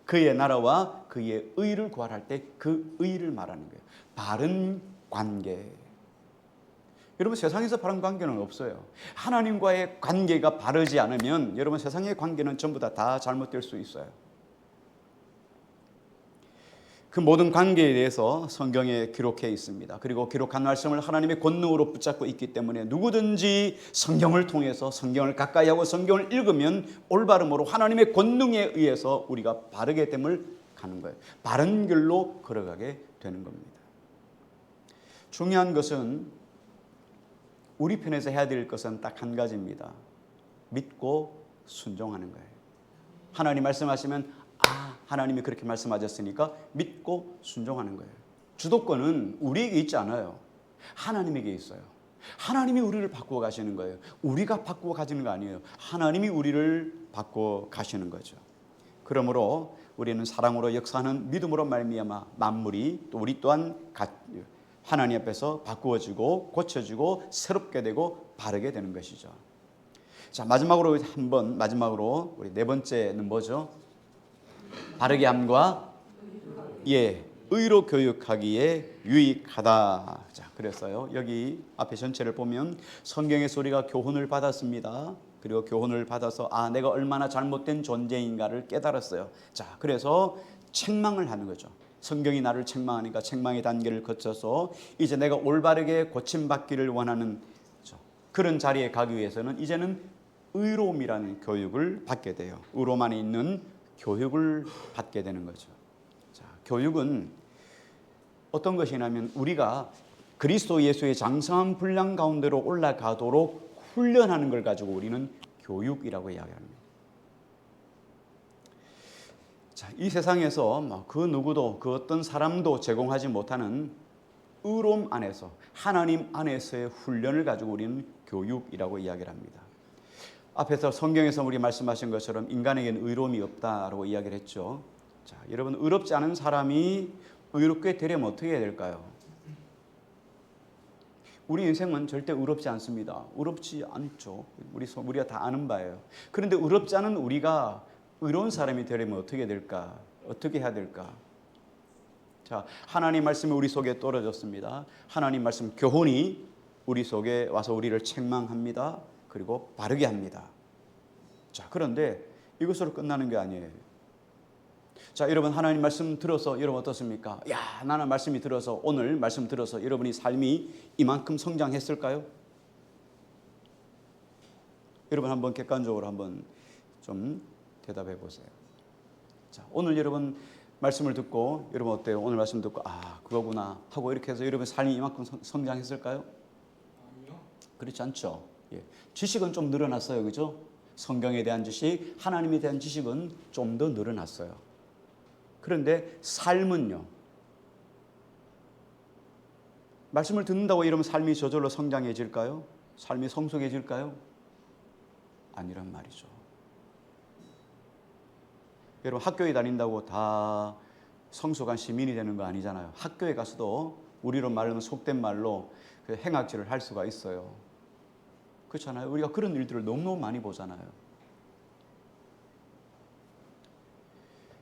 그의 나라와 그의 의를 구할 때 그 의를 말하는 거예요. 바른 관계. 여러분, 세상에서 바른 관계는 없어요. 하나님과의 관계가 바르지 않으면 여러분 세상의 관계는 전부 다 잘못될 수 있어요. 그 모든 관계에 대해서 성경에 기록해 있습니다. 그리고 기록한 말씀을 하나님의 권능으로 붙잡고 있기 때문에 누구든지 성경을 통해서 성경을 가까이 하고 성경을 읽으면 올바름으로 하나님의 권능에 의해서 우리가 바르게 됨을 가는 거예요. 바른 길로 걸어가게 되는 겁니다. 중요한 것은 우리 편에서 해야 될 것은 딱 한 가지입니다. 믿고 순종하는 거예요. 하나님 말씀하시면 하나님이 그렇게 말씀하셨으니까 믿고 순종하는 거예요. 주도권은 우리에게 있지 않아요. 하나님에게 있어요. 하나님이 우리를 바꾸어 가시는 거예요. 우리가 바꾸어 가시는 거 아니에요. 하나님이 우리를 바꾸어 가시는 거죠. 그러므로 우리는 사랑으로 역사하는 믿음으로 말미암아 만물이 또 우리 또한 하나님 앞에서 바꾸어지고 고쳐지고 새롭게 되고 바르게 되는 것이죠. 자, 마지막으로 우리 네 번째는 뭐죠? 바르게 함과 의로 교육하기에 유익하다. 자, 그랬어요. 여기 앞에 전체를 보면 성경에서 우리가 교훈을 받았습니다. 그리고 교훈을 받아서 내가 얼마나 잘못된 존재인가를 깨달았어요. 자, 그래서 책망을 하는 거죠. 성경이 나를 책망하니까 책망의 단계를 거쳐서 이제 내가 올바르게 고침받기를 원하는 그런 자리에 가기 위해서는 이제는 의로움이라는 교육을 받게 돼요. 의로움 안에 있는 교육을 받게 되는 거죠. 자, 교육은 어떤 것이냐면 우리가 그리스도 예수의 장성한 분량 가운데로 올라가도록 훈련하는 걸 가지고 우리는 교육이라고 이야기합니다. 자, 이 세상에서 그 누구도 그 어떤 사람도 제공하지 못하는 의로움 안에서 하나님 안에서의 훈련을 가지고 우리는 교육이라고 이야기를 합니다. 앞에서 성경에서 우리 말씀하신 것처럼 인간에게는 의로움이 없다라고 이야기를 했죠. 자, 여러분 의롭지 않은 사람이 의롭게 되려면 어떻게 해야 될까요? 우리 인생은 절대 의롭지 않습니다. 의롭지 않죠. 우리가 다 아는 바예요. 그런데 의롭지 않은 우리가 의로운 사람이 되려면 어떻게 될까? 어떻게 해야 될까? 자, 하나님 말씀이 우리 속에 떨어졌습니다. 하나님 말씀 교훈이 우리 속에 와서 우리를 책망합니다. 그리고 바르게 합니다. 자, 그런데 이것으로 끝나는 게 아니에요. 자, 여러분 하나님 말씀 들어서 여러분 어떻습니까? 나는 말씀이 들어서 오늘 말씀 들어서 여러분이 삶이 이만큼 성장했을까요? 여러분 한번 객관적으로 한번 좀 대답해 보세요. 자, 오늘 여러분 말씀을 듣고 여러분 어때요? 오늘 말씀 듣고 그거구나 하고 이렇게 해서 여러분 삶이 이만큼 성장했을까요? 아니요. 그렇지 않죠. 지식은 좀 늘어났어요. 그죠? 성경에 대한 지식, 하나님에 대한 지식은 좀 더 늘어났어요. 그런데 삶은요. 말씀을 듣는다고 이러면 삶이 저절로 성장해질까요? 삶이 성숙해질까요? 아니란 말이죠. 여러분 학교에 다닌다고 다 성숙한 시민이 되는 거 아니잖아요. 학교에 가서도 우리로 말하면 속된 말로 행악질을 할 수가 있어요. 그렇잖아요. 우리가 그런 일들을 너무너무 많이 보잖아요.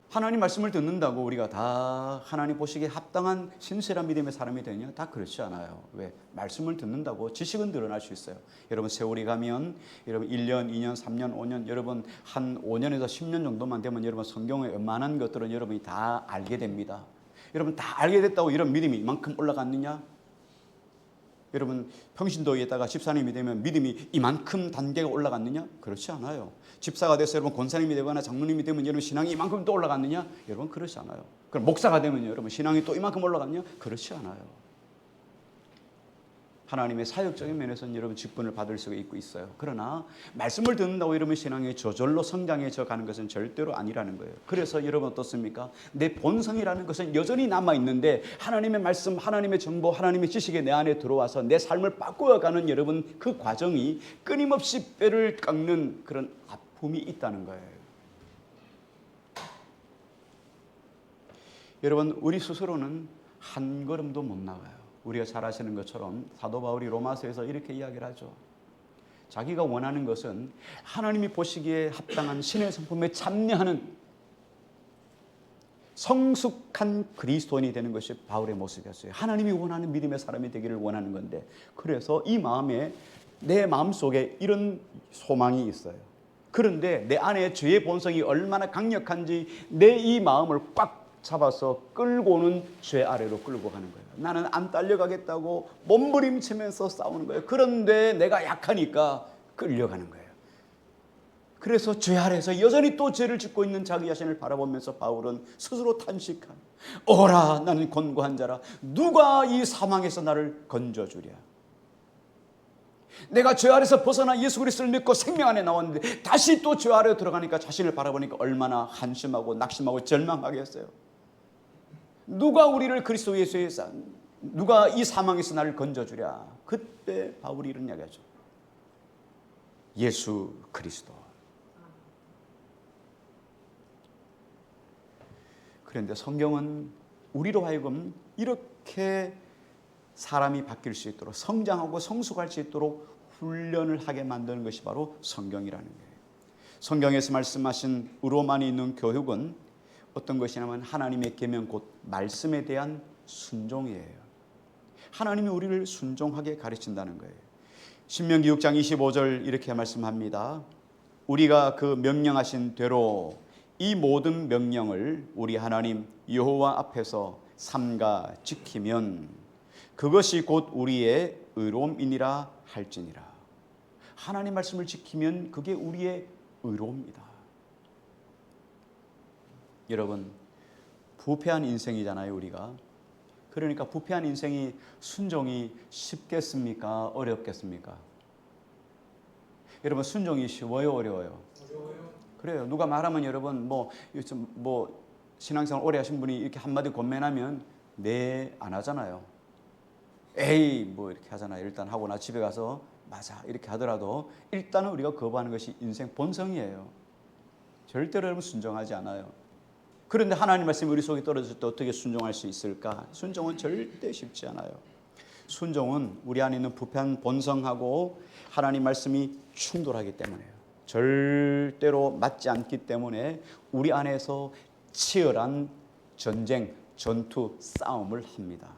하나님 말씀을 듣는다고 우리가 다 하나님 보시기에 합당한 신실한 믿음의 사람이 되냐? 다 그렇지 않아요. 왜? 말씀을 듣는다고 지식은 늘어날 수 있어요. 여러분 세월이 가면 여러분 1년, 2년, 3년, 5년 여러분 한 5년에서 10년 정도만 되면 여러분 성경의 웬만한 것들은 여러분이 다 알게 됩니다. 여러분 다 알게 됐다고 이런 믿음이 이만큼 올라갔느냐? 여러분 평신도에다가 집사님이 되면 믿음이 이만큼 단계가 올라갔느냐? 그렇지 않아요. 집사가 돼서 여러분 권사님이 되거나 장로님이 되면 여러분 신앙이 이만큼 또 올라갔느냐? 여러분 그렇지 않아요. 그럼 목사가 되면 여러분 신앙이 또 이만큼 올라갔느냐? 그렇지 않아요. 하나님의 사역적인 면에서는 여러분 직분을 받을 수가 있어요. 그러나 말씀을 듣는다고 여러분 신앙이 저절로 성장해져 가는 것은 절대로 아니라는 거예요. 그래서 여러분 어떻습니까? 내 본성이라는 것은 여전히 남아있는데 하나님의 말씀, 하나님의 정보, 하나님의 지식이 내 안에 들어와서 내 삶을 바꾸어가는 여러분 그 과정이 끊임없이 뼈를 깎는 그런 아픔이 있다는 거예요. 여러분 우리 스스로는 한 걸음도 못 나가요. 우리가 잘 아시는 것처럼 사도 바울이 로마서에서 이렇게 이야기를 하죠. 자기가 원하는 것은 하나님이 보시기에 합당한 신의 성품에 참여하는 성숙한 그리스도인이 되는 것이 바울의 모습이었어요. 하나님이 원하는 믿음의 사람이 되기를 원하는 건데 그래서 이 마음에 내 마음속에 이런 소망이 있어요. 그런데 내 안에 죄의 본성이 얼마나 강력한지 내 이 마음을 꽉 잡아서 끌고는 죄 아래로 끌고 가는 거예요. 나는 안 딸려가겠다고 몸부림치면서 싸우는 거예요. 그런데 내가 약하니까 끌려가는 거예요. 그래서 죄 아래에서 여전히 또 죄를 짓고 있는 자기 자신을 바라보면서 바울은 스스로 탄식한 오라 나는 곤고한 자라 누가 이 사망에서 나를 건져주랴. 내가 죄 아래에서 벗어나 예수 그리스도를 믿고 생명 안에 나왔는데 다시 또 죄 아래로 들어가니까 자신을 바라보니까 얼마나 한심하고 낙심하고 절망하겠어요. 누가 우리를 그리스도 예수에서 누가 이 사망에서 나를 건져주랴. 그때 바울이 이런 이야기하죠. 예수 그리스도. 그런데 성경은 우리로 하여금 이렇게 사람이 바뀔 수 있도록 성장하고 성숙할 수 있도록 훈련을 하게 만드는 것이 바로 성경이라는 거예요. 성경에서 말씀하신 의로만이 있는 교육은 어떤 것이냐면 하나님의 계명 곧 말씀에 대한 순종이에요. 하나님이 우리를 순종하게 가르친다는 거예요. 신명기 6장 25절 이렇게 말씀합니다. 우리가 그 명령하신 대로 이 모든 명령을 우리 하나님 여호와 앞에서 삼가 지키면 그것이 곧 우리의 의로움이니라 할지니라. 하나님 말씀을 지키면 그게 우리의 의로움이다. 여러분, 부패한 인생이잖아요, 우리가. 그러니까 부패한 인생이 순종이 쉽겠습니까? 어렵겠습니까? 여러분, 순종이 쉬워요, 어려워요? 어려워요. 그래요. 누가 말하면 여러분 뭐 신앙생활 오래 하신 분이 이렇게 한마디 권면하면 네, 안 하잖아요. 에이 뭐 이렇게 하잖아요. 일단 하고 나 집에 가서 맞아 이렇게 하더라도 일단은 우리가 거부하는 것이 인생 본성이에요. 절대로 여러분 순종하지 않아요. 그런데 하나님 말씀이 우리 속에 떨어질 때 어떻게 순종할 수 있을까? 순종은 절대 쉽지 않아요. 순종은 우리 안에 있는 부패한 본성하고 하나님 말씀이 충돌하기 때문에요. 절대로 맞지 않기 때문에 우리 안에서 치열한 전쟁, 전투, 싸움을 합니다.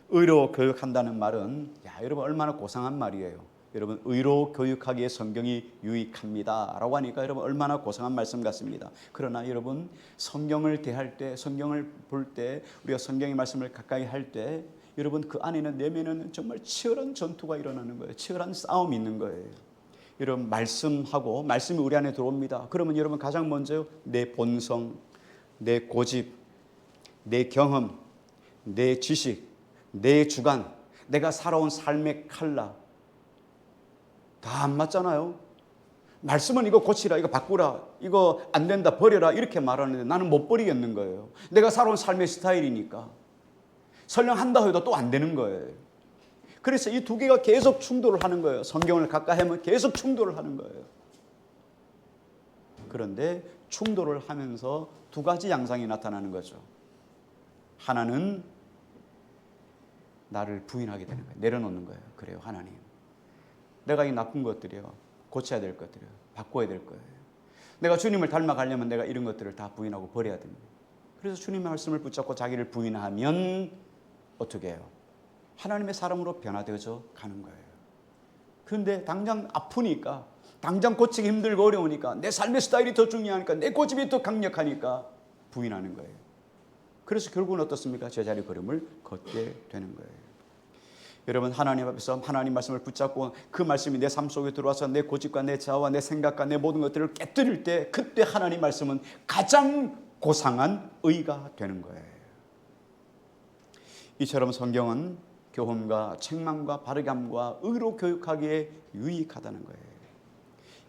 의로 교육한다는 말은 여러분 얼마나 고상한 말이에요. 여러분 의로 교육하기에 성경이 유익합니다 라고 하니까 여러분 얼마나 고상한 말씀 같습니다. 그러나 여러분 성경을 대할 때, 성경을 볼 때, 우리가 성경의 말씀을 가까이 할 때 여러분 그 안에는 내면은 정말 치열한 전투가 일어나는 거예요. 치열한 싸움이 있는 거예요. 여러분 말씀하고 말씀이 우리 안에 들어옵니다. 그러면 여러분 가장 먼저 내 본성, 내 고집, 내 경험, 내 지식, 내 주관, 내가 살아온 삶의 칼라 다 안 맞잖아요. 말씀은 이거 고치라, 이거 바꾸라, 이거 안 된다, 버려라 이렇게 말하는데 나는 못 버리겠는 거예요. 내가 살아온 삶의 스타일이니까. 설령 한다 해도 또 안 되는 거예요. 그래서 이 두 개가 계속 충돌을 하는 거예요. 성경을 가까이 하면 계속 충돌을 하는 거예요. 그런데 충돌을 하면서 두 가지 양상이 나타나는 거죠. 하나는 나를 부인하게 되는 거예요. 내려놓는 거예요. 그래요, 하나님. 내가 이 나쁜 것들이요, 고쳐야 될 것들이요, 바꿔야 될 거예요. 내가 주님을 닮아가려면 내가 이런 것들을 다 부인하고 버려야 됩니다. 그래서 주님의 말씀을 붙잡고 자기를 부인하면 어떻게 해요? 하나님의 사람으로 변화되어져 가는 거예요. 그런데 당장 아프니까, 당장 고치기 힘들고 어려우니까, 내 삶의 스타일이 더 중요하니까, 내 고집이 더 강력하니까 부인하는 거예요. 그래서 결국은 어떻습니까? 제자리 걸음을 걷게 되는 거예요. 여러분 하나님 앞에서 하나님 말씀을 붙잡고 그 말씀이 내 삶 속에 들어와서 내 고집과 내 자아와 내 생각과 내 모든 것들을 깨뜨릴 때 그때 하나님 말씀은 가장 고상한 의가 되는 거예요. 이처럼 성경은 교훈과 책망과 바르감과 의로 교육하기에 유익하다는 거예요.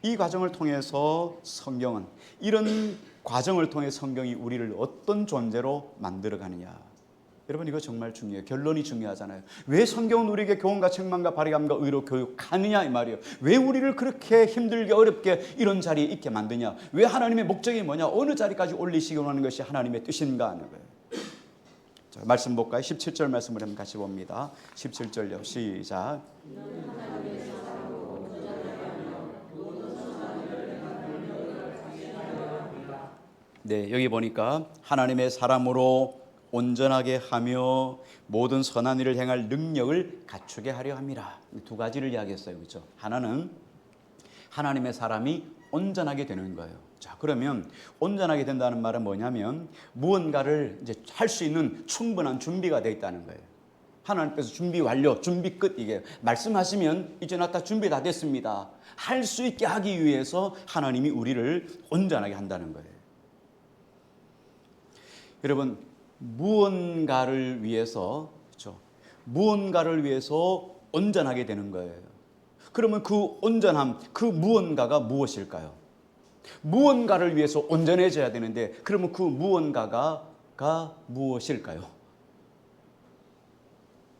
이 과정을 통해서 성경은 이런 과정을 통해 성경이 우리를 어떤 존재로 만들어가느냐. 여러분 이거 정말 중요해요. 결론이 중요하잖아요. 왜 성경은 우리에게 교훈과 책망과 바르감과 의로 교육하느냐 이 말이에요. 왜 우리를 그렇게 힘들게 어렵게 이런 자리에 있게 만드냐. 왜 하나님의 목적이 뭐냐. 어느 자리까지 올리시기 원하는 것이 하나님의 뜻인가 하는 거예요. 자, 말씀 볼까요? 17절 말씀을 한번 같이 봅니다. 17절요. 시작. 네, 여기 보니까 하나님의 사람으로 온전하게 하며 모든 선한 일을 행할 능력을 갖추게 하려 함이라. 두 가지를 이야기했어요. 그렇죠? 하나는 하나님의 사람이 온전하게 되는 거예요. 자, 그러면 온전하게 된다는 말은 뭐냐면 무언가를 이제 할 수 있는 충분한 준비가 되어 있다는 거예요. 하나님께서 준비 완료, 준비 끝 이게 말씀하시면 이제 나 다 준비 다 됐습니다. 할 수 있게 하기 위해서 하나님이 우리를 온전하게 한다는 거예요. 여러분 무언가를 위해서 그렇죠? 무언가를 위해서 온전하게 되는 거예요. 그러면 그 온전함, 그 무언가가 무엇일까요? 무언가를 위해서 온전해져야 되는데 그러면 그 무언가가 무엇일까요?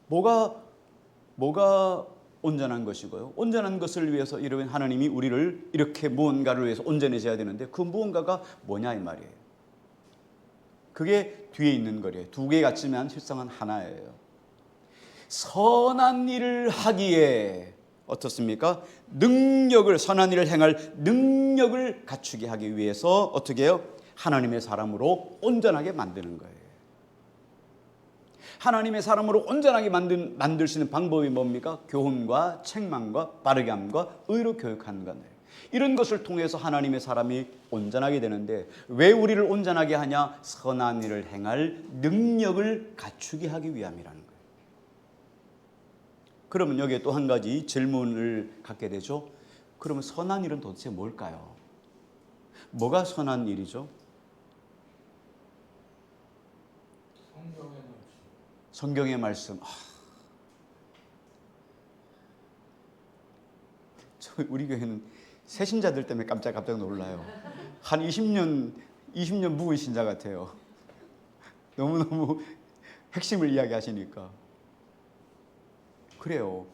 뭐가 온전한 것이고요. 온전한 것을 위해서 이러면 하나님이 우리를 이렇게 무언가를 위해서 온전해져야 되는데 그 무언가가 뭐냐 이 말이에요. 그게 뒤에 있는 거래요. 두 개 같지만 실상은 하나예요. 선한 일을 하기에 어떻습니까? 선한 일을 행할 능력을 갖추게 하기 위해서 어떻게 해요? 하나님의 사람으로 온전하게 만드는 거예요. 하나님의 사람으로 온전하게 만들 수 있는 방법이 뭡니까? 교훈과 책망과 바르게 함과 의로 교육하는 거예요. 이런 것을 통해서 하나님의 사람이 온전하게 되는데, 왜 우리를 온전하게 하냐? 선한 일을 행할 능력을 갖추게 하기 위함이라는 거예요. 그러면 여기에 또 한 가지 질문을 갖게 되죠. 그러면 선한 일은 도대체 뭘까요? 뭐가 선한 일이죠? 성경의 말씀. 우리 교회는 새신자들 때문에 깜짝 놀라요. 한 20년 묵은 신자 같아요. 너무너무 핵심을 이야기하시니까. 그래요.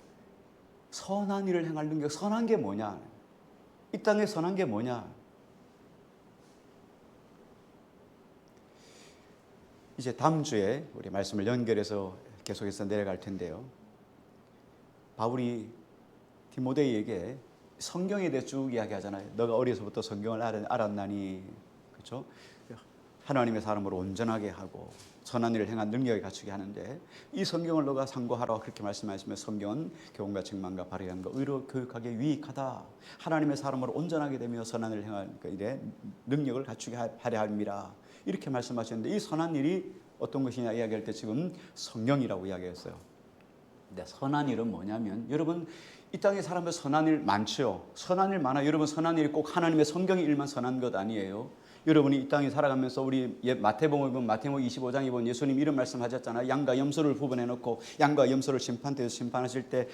선한 일을 행할 능력, 선한 게 뭐냐? 이 땅에 선한 게 뭐냐? 이제 다음 주에 우리 말씀을 연결해서 계속해서 내려갈 텐데요. 바울이 디모데에게 성경에 대해 쭉 이야기하잖아요. 너가 어려서부터 성경을 알았나니, 그렇죠? 하나님의 사람으로 온전하게 하고 선한 일을 행한 능력을 갖추게 하는데, 이 성경을 너가 상고하라 그렇게 말씀하시면, 성경은 교훈과 책망과 바르게 함과 의로 교육하기에 유익하다. 하나님의 사람으로 온전하게 되며 선한 일을 행할 일에 능력을 갖추게 하려 함이라, 이렇게 말씀하셨는데, 이 선한 일이 어떤 것이냐 이야기할 때 지금 성령이라고 이야기했어요. 근데 선한 일은 뭐냐면, 여러분 이 땅에 사람들 선한 일 많죠. 선한 일 많아요. 여러분 선한 일이 꼭 하나님의 성경의 일만 선한 것 아니에요. 여러분이 이 땅에 살아가면서 우리 마태복음 25장에 보면 예수님 이런 말씀하셨잖아요. 양과 염소를 구분해놓고 양과 염소를 심판대에서 심판하실 때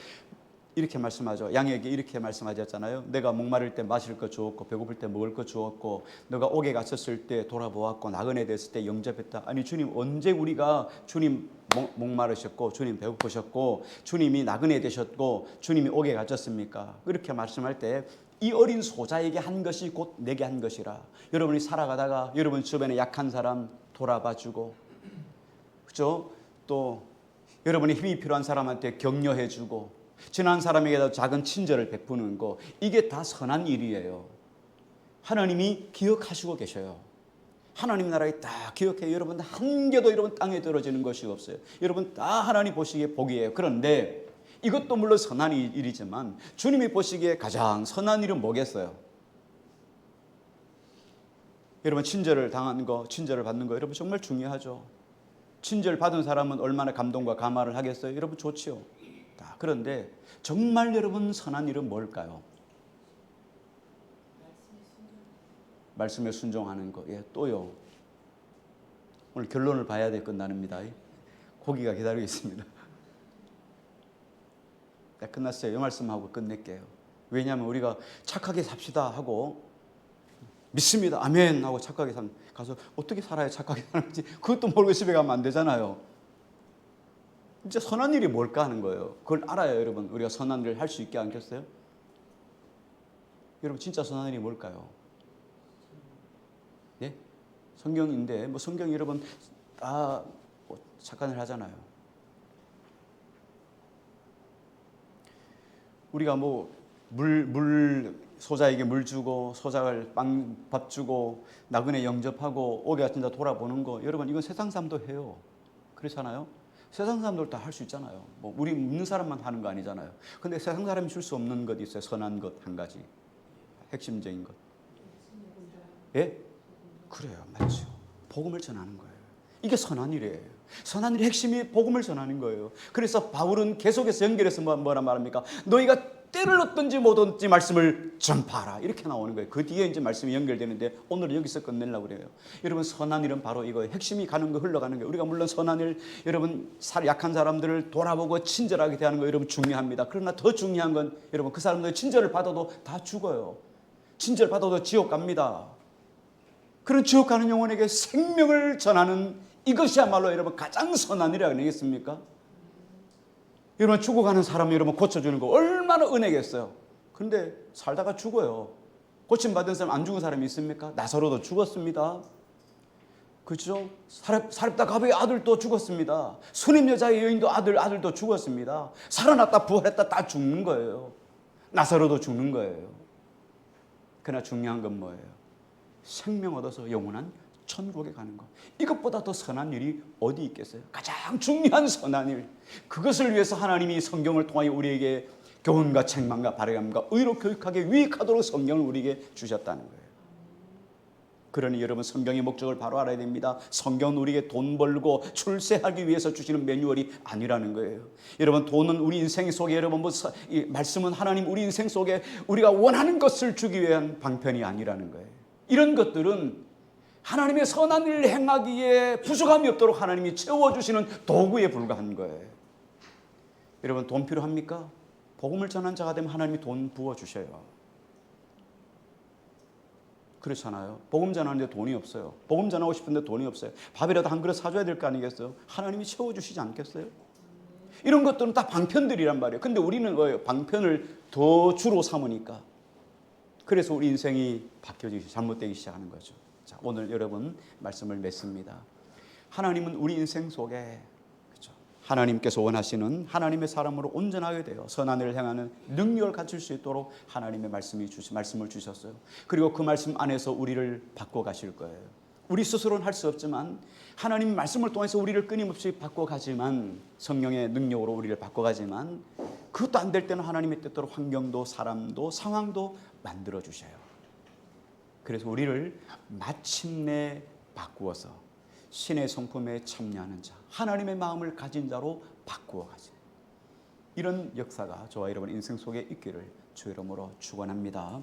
이렇게 말씀하죠. 양에게 이렇게 말씀하셨잖아요. 내가 목마를 때 마실 것 주었고 배고플 때 먹을 것 주었고 너가 옥에 갇혔을 때 돌아보았고 나그네 됐을 때 영접했다. 아니 주님, 언제 우리가 주님 목마르셨고 주님 배고프셨고 주님이 나그네 되셨고 주님이 옥에 갇혔습니까? 그렇게 말씀할 때 이 어린 소자에게 한 것이 곧 내게 한 것이라. 여러분이 살아가다가 여러분 주변에 약한 사람 돌아봐주고, 그렇죠? 또 여러분이 힘이 필요한 사람한테 격려해주고, 지난 사람에게도 작은 친절을 베푸는 거, 이게 다 선한 일이에요. 하나님이 기억하시고 계셔요. 하나님 나라에 다 기억해요. 여러분 한 개도 여러분 땅에 떨어지는 것이 없어요. 여러분 다 하나님 보시기에 복이에요. 그런데 이것도 물론 선한 일이지만 주님이 보시기에 가장 선한 일은 뭐겠어요? 여러분 친절을 당하는 거, 친절을 받는 거 여러분 정말 중요하죠. 친절 받은 사람은 얼마나 감동과 감화를 하겠어요? 여러분 좋지요. 그런데 정말 여러분 선한 일은 뭘까요? 말씀에 순종하는 거. 예, 또요. 오늘 결론을 봐야 돼 끝납니다. 고기가 기다리고 있습니다. 끝났어요. 이 말씀하고 끝낼게요. 왜냐하면 우리가 착하게 삽시다 하고 믿습니다. 아멘 하고 착하게 가서 어떻게 살아야 착하게 사는지 그것도 모르고 집에 가면 안 되잖아요. 진짜 선한 일이 뭘까 하는 거예요. 그걸 알아야 여러분 우리가 선한 일을 할 수 있게 않겠어요? 여러분 진짜 선한 일이 뭘까요? 예? 성경인데 뭐 성경 여러분 다 착한 일 하잖아요. 우리가 뭐 소자에게 물 주고 소자를 밥 주고 나그네 영접하고 옥에 갇힌 자 돌아보는 거, 여러분 이건 세상 사람도 해요. 그렇잖아요. 세상 사람들 다 할 수 있잖아요. 뭐 우리 믿는 사람만 하는 거 아니잖아요. 근데 세상 사람이 줄 수 없는 것 있어요. 선한 것 한 가지, 핵심적인 것. 예? 그래요, 맞죠. 복음을 전하는 거예요. 이게 선한 일이에요. 선한 일의 핵심이 복음을 전하는 거예요. 그래서 바울은 계속해서 연결해서 뭐라 말합니까? 너희가 때를 얻든지 못 얻든지 말씀을 전파하라, 이렇게 나오는 거예요. 그 뒤에 이제 말씀이 연결되는데 오늘은 여기서 끝내려고 그래요. 여러분 선한 일은 바로 이거예요. 핵심이 가는 거, 흘러가는 거예요. 우리가 물론 선한 일, 여러분 약한 사람들을 돌아보고 친절하게 대하는 거 여러분 중요합니다. 그러나 더 중요한 건 여러분 그 사람들 친절을 받아도 다 죽어요. 친절 받아도 지옥 갑니다. 그런 지옥 가는 영혼에게 생명을 전하는 이것이야말로 여러분 가장 선한 일 아니겠습니까? 여러분 죽어가는 사람 여러분 고쳐주는 거 얼마나 은혜겠어요. 그런데 살다가 죽어요. 고침받은 사람 안 죽은 사람이 있습니까? 나사로도 죽었습니다. 그렇죠? 사렙다 가부의 아들도 죽었습니다. 수님 여자의 여인도 아들도 죽었습니다. 살아났다 부활했다 다 죽는 거예요. 나사로도 죽는 거예요. 그러나 중요한 건 뭐예요? 생명 얻어서 영원한 천국에 가는 것. 이것보다 더 선한 일이 어디 있겠어요? 가장 중요한 선한 일. 그것을 위해서 하나님이 성경을 통하여 우리에게 교훈과 책망과 바르감과 의로 교육하게 유익하도록 성경을 우리에게 주셨다는 거예요. 그러니 여러분 성경의 목적을 바로 알아야 됩니다. 성경은 우리에게 돈 벌고 출세하기 위해서 주시는 매뉴얼이 아니라는 거예요. 여러분 돈은 우리 인생 속에 여러분 이 말씀은 하나님 우리 인생 속에 우리가 원하는 것을 주기 위한 방편이 아니라는 거예요. 이런 것들은 하나님의 선한 일을 행하기에 부족함이 없도록 하나님이 채워주시는 도구에 불과한 거예요. 여러분 돈 필요합니까? 복음을 전한 자가 되면 하나님이 돈 부어주셔요. 그렇잖아요. 복음 전하는데 돈이 없어요. 복음 전하고 싶은데 돈이 없어요. 밥이라도 한 그릇 사줘야 될 거 아니겠어요? 하나님이 채워주시지 않겠어요? 이런 것들은 다 방편들이란 말이에요. 근데 우리는 뭐예요? 방편을 더 주로 삼으니까. 그래서 우리 인생이 바뀌어지기 잘못되기 시작하는 거죠. 자, 오늘 여러분 말씀을 맺습니다. 하나님은 우리 인생 속에 그렇죠? 하나님께서 원하시는 하나님의 사람으로 온전하게 되어 선한 일을 행하는 능력을 갖출 수 있도록 하나님의 말씀을 주셨어요. 그리고 그 말씀 안에서 우리를 바꿔가실 거예요. 우리 스스로는 할 수 없지만 하나님 말씀을 통해서 우리를 끊임없이 바꿔가지만 성령의 능력으로 우리를 바꿔가지만 그것도 안 될 때는 하나님의 뜻대로 환경도 사람도 상황도 만들어 주셔요. 그래서 우리를 마침내 바꾸어서 신의 성품에 참여하는 자, 하나님의 마음을 가진 자로 바꾸어 가지. 이런 역사가 저와 여러분 인생 속에 있기를 주 이름으로 축원합니다.